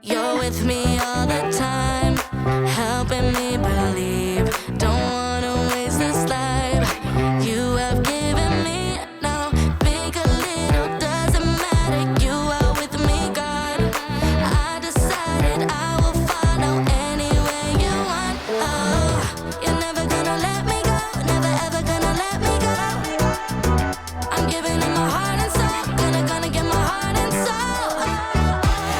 You're with me all the time, helping me believe. Don't wanna waste this life you have given me. Now, big or little, doesn't matter. You are with me, God. I decided I will follow anywhere you want. Oh, you're never gonna let me go, never ever gonna let me go. I'm giving you my heart and soul, gonna give my heart and soul.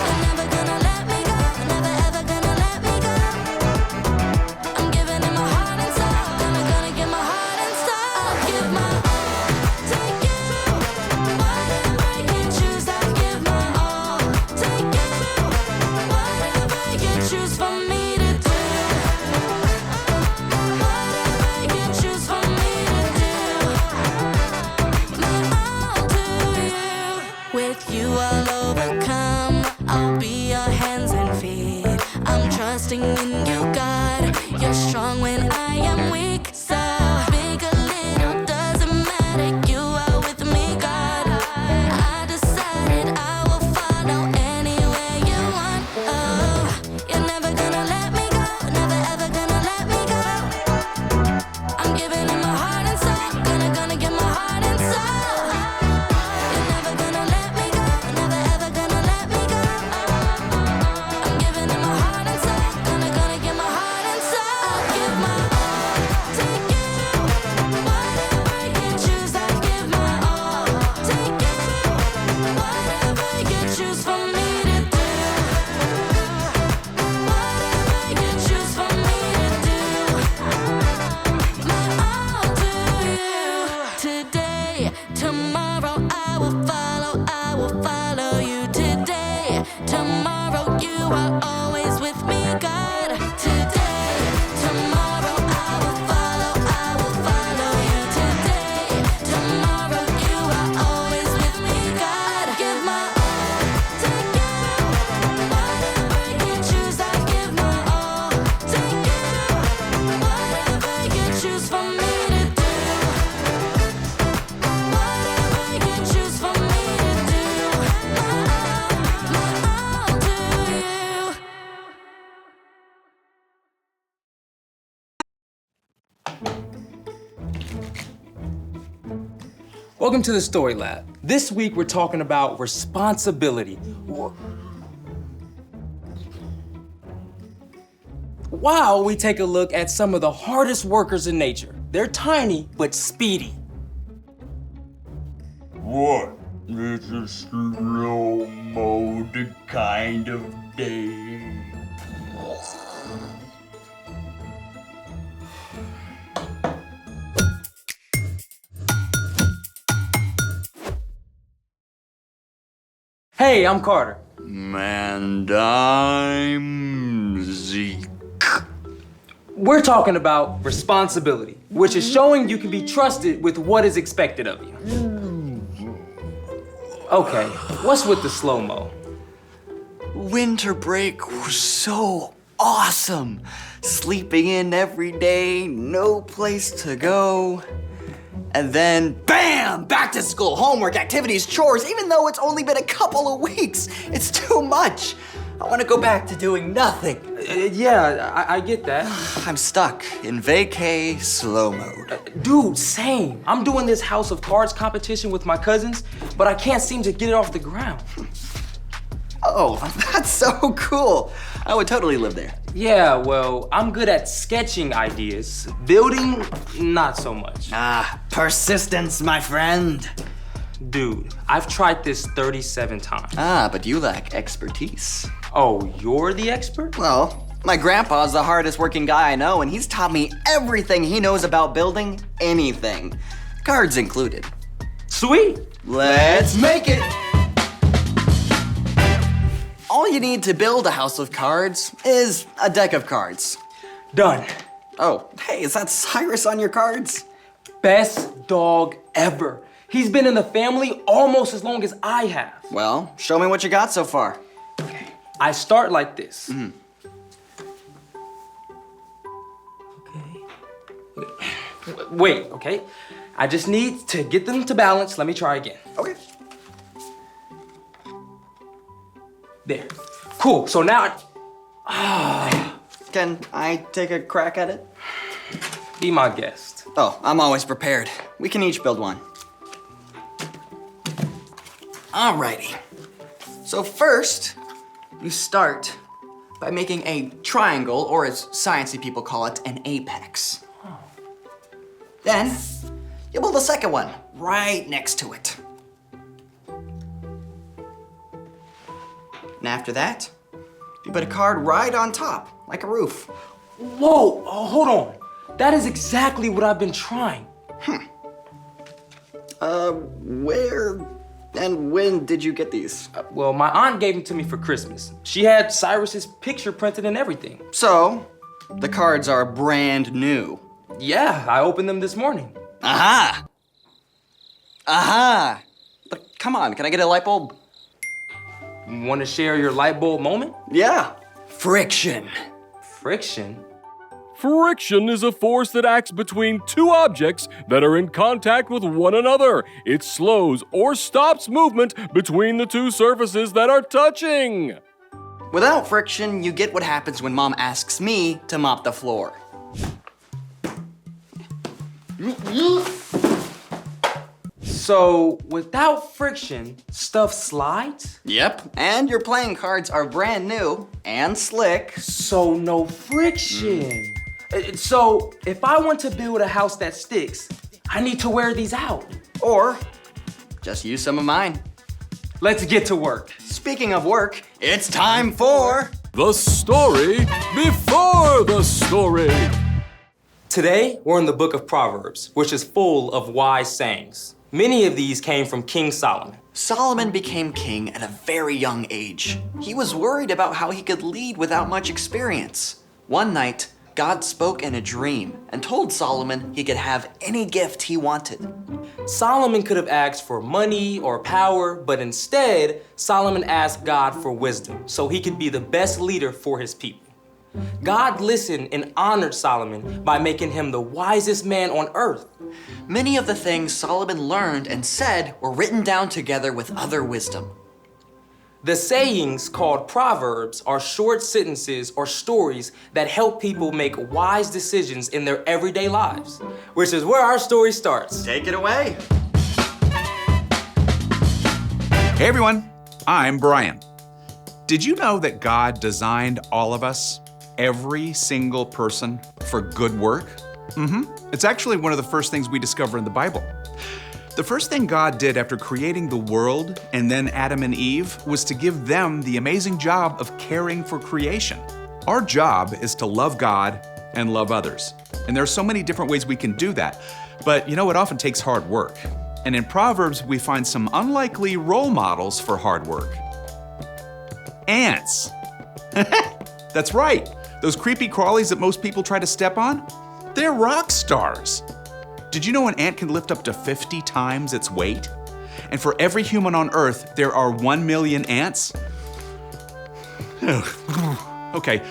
You're never gonna let me go, never ever gonna let me go. I'm giving you my heart and soul, gonna give my heart and soul. I'll give my all to you, whatever you choose. I'll give my all to you, whatever you choose for me to do. Whatever you choose for me to do. My all to you. With you I'll overcome. I'll be your hands and feet. I'm trusting in you, God. You're strong when I am weak. So big or little, doesn't matter. You are with me, God. I decided I will follow anywhere you want. Oh, you're never gonna let me go, never ever gonna let me go. I'm giving you my heart and soul, gonna give my heart and soul. You're never gonna let me go, never ever gonna let me go. I'm giving you my heart and soul, gonna give my heart and soul. I'll give my all to you, whatever you choose. I'll give my all to you, whatever you choose for me to do. Whatever you choose for me to do. My all to you. Today, tomorrow I will follow you. Today, tomorrow you are always with me, God. Today, tomorrow I will follow you. Today, tomorrow you are always with me, God. Give my all to you, whatever you choose. I give my all to you, whatever you choose for me to do. Whatever you choose for me to do. My all to you. Welcome to the Story Lab. This week we're talking about responsibility. While we take a look at some of the hardest workers in nature. They're tiny, but speedy. What? It's a slow mode kind of day. Hey, I'm Carter. And I'm Zeke. We're talking about responsibility, which is showing you can be trusted with what is expected of you. Okay, what's with the slow-mo? Winter break was so awesome. Sleeping in every day, no place to go. And then, bam, back to school, homework, activities, chores, even though it's only been a couple of weeks. It's too much. I want to go back to doing nothing. Yeah, I get that. I'm stuck in vacay slow mode. Dude, same. I'm doing this House of Cards competition with my cousins, but I can't seem to get it off the ground. Oh, that's so cool. I would totally live there. Yeah, well, I'm good at sketching ideas. Building, not so much. Ah, persistence, my friend. Dude, I've tried this 37 times. Ah, but you lack expertise. Oh, you're the expert? Well, my grandpa's the hardest working guy I know, and he's taught me everything he knows about building anything. Cards included. Sweet. Let's make it! All you need to build a house of cards is a deck of cards. Done. Oh, hey, is that Cyrus on your cards? Best dog ever. He's been in the family almost as long as I have. Well, show me what you got so far. I start like this. Okay. Wait, okay? I just need to get them to balance. Let me try again. Okay. There. Cool, so now, Can I take a crack at it? be my guest. Oh, I'm always prepared. We can each build one. Alrighty. So first, you start by making a triangle, or as sciencey people call it, an apex. Then, you build a second one right next to it. And after that, you put a card right on top, like a roof. Whoa, hold on. That is exactly what I've been trying. Where and when did you get these? Well, my aunt gave them to me for Christmas. She had Cyrus's picture printed and everything. So, the cards are brand new. Yeah, I opened them this morning. Aha! Aha! But come on, can I get a light bulb? Want to share your light bulb moment? Yeah. Friction. Friction? Friction is a force that acts between two objects that are in contact with one another. It slows or stops movement between the two surfaces that are touching. Without friction, you get what happens when Mom asks me to mop the floor. So, without friction, stuff slides? Yep. And your playing cards are brand new and slick. So, no friction. So, if I want to build a house that sticks, I need to wear these out. Or just use some of mine. Let's get to work. Speaking of work, it's time for The story before the story. Today, we're in the book of Proverbs, which is full of wise sayings. Many of these came from King Solomon. Solomon became king at a very young age. He was worried about how he could lead without much experience. One night, God spoke in a dream and told Solomon he could have any gift he wanted. Solomon could have asked for money or power, but instead, Solomon asked God for wisdom so he could be the best leader for his people. God listened and honored Solomon by making him the wisest man on earth. Many of the things Solomon learned and said were written down together with other wisdom. The sayings called Proverbs are short sentences or stories that help people make wise decisions in their everyday lives, which is where our story starts. Take it away. Hey everyone, I'm Brian. Did you know that God designed all of us, every single person, for good work? It's actually one of the first things we discover in the Bible. The first thing God did after creating the world and then Adam and Eve was to give them the amazing job of caring for creation. Our job is to love God and love others. And there are so many different ways we can do that. But it often takes hard work. And in Proverbs, we find some unlikely role models for hard work. Ants. That's right. Those creepy crawlies that most people try to step on, they're rock stars. Did you know an ant can lift up to 50 times its weight? And for every human on Earth, there are 1 million ants? Okay,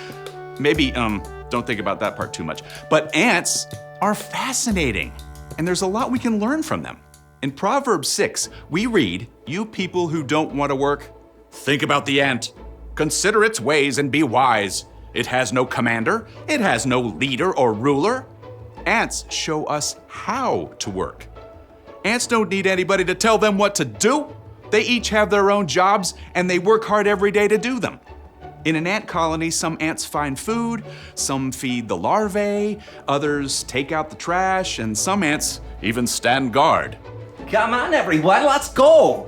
maybe don't think about that part too much. But ants are fascinating, and there's a lot we can learn from them. In Proverbs 6, we read, "You people who don't want to work, think about the ant. Consider its ways and be wise. It has no commander, it has no leader or ruler." Ants show us how to work. Ants don't need anybody to tell them what to do. They each have their own jobs and they work hard every day to do them. In an ant colony, some ants find food, some feed the larvae, others take out the trash, and some ants even stand guard. Come on, everyone, let's go!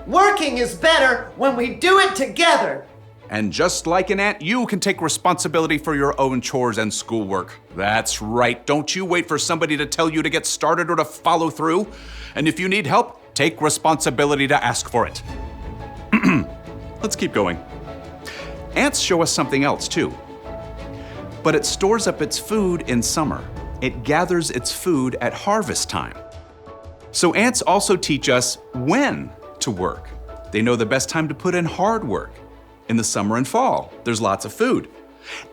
Working is better when we do it together! And just like an ant, you can take responsibility for your own chores and schoolwork. That's right. Don't you wait for somebody to tell you to get started or to follow through. And if you need help, take responsibility to ask for it. Let's keep going. Ants show us something else too. But it stores up its food in summer. It gathers its food at harvest time. So ants also teach us when to work. They know the best time to put in hard work. In the summer and fall, there's lots of food.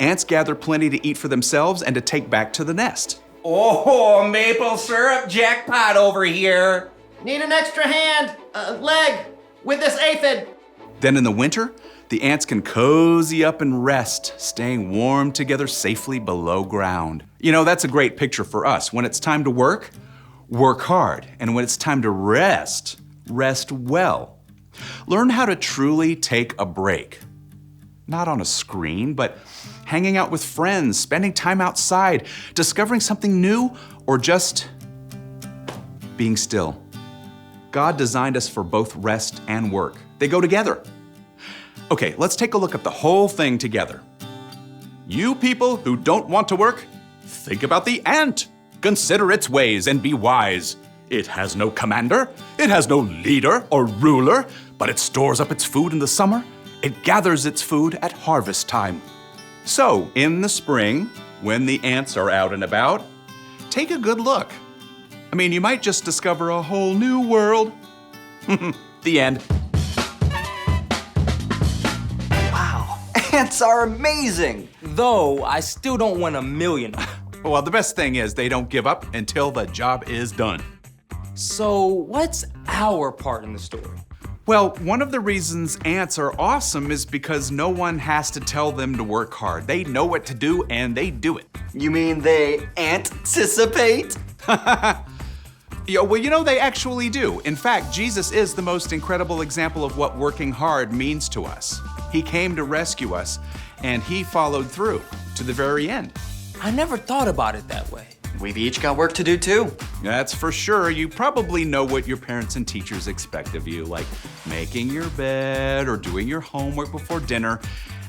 Ants gather plenty to eat for themselves and to take back to the nest. Oh, maple syrup jackpot over here. Need an extra hand, leg, with this aphid. Then in the winter, the ants can cozy up and rest, staying warm together safely below ground. You know, that's a great picture for us. When it's time to work, work hard. And when it's time to rest, rest well. Learn how to truly take a break. Not on a screen, but hanging out with friends, spending time outside, discovering something new, or just being still. God designed us for both rest and work. They go together. Okay, let's take a look at the whole thing together. You people who don't want to work, think about the ant. Consider its ways and be wise. It has no commander, it has no leader or ruler, but it stores up its food in the summer. It gathers its food at harvest time. So, in the spring, when the ants are out and about, take a good look. I mean, you might just discover a whole new world. The end. Wow, ants are amazing. Though, I still don't want 1 million. Well, the best thing is they don't give up until the job is done. So, what's our part in the story? Well, one of the reasons ants are awesome is because no one has to tell them to work hard. They know what to do and they do it. You mean they anticipate? Yeah, well, you know, they actually do. In fact, Jesus is the most incredible example of what working hard means to us. He came to rescue us, and he followed through to the very end. I never thought about it that way. We've each got work to do too. That's for sure. You probably know what your parents and teachers expect of you, like making your bed or doing your homework before dinner.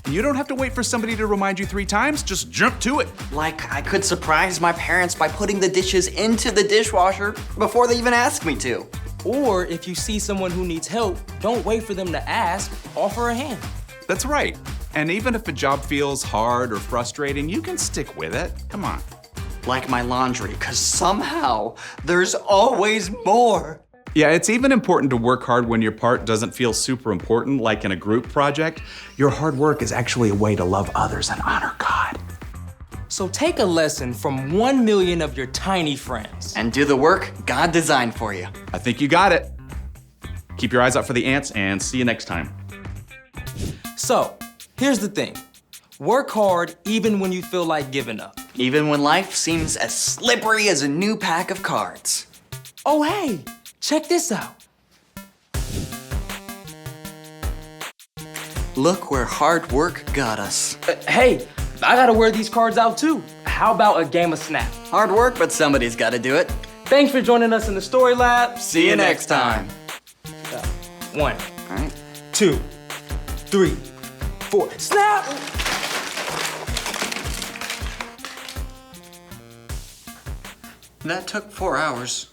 And you don't have to wait for somebody to remind you 3 times, just jump to it. Like I could surprise my parents by putting the dishes into the dishwasher before they even ask me to. Or if you see someone who needs help, don't wait for them to ask, offer a hand. That's right. And even if a job feels hard or frustrating, you can stick with it. Come on. Like my laundry, because somehow there's always more. Yeah, it's even important to work hard when your part doesn't feel super important, like in a group project. Your hard work is actually a way to love others and honor God. So take a lesson from 1 million of your tiny friends. And do the work God designed for you. I think you got it. Keep your eyes out for the ants and see you next time. So, here's the thing. Work hard even when you feel like giving up. Even when life seems as slippery as a new pack of cards. Oh, hey, check this out. Look where hard work got us. Hey, I gotta wear these cards out too. How about a game of Snap? Hard work, but somebody's gotta do it. Thanks for joining us in the Story Lab. See you next time. 1, All right. 2, 3, 4. Snap! That took 4 hours.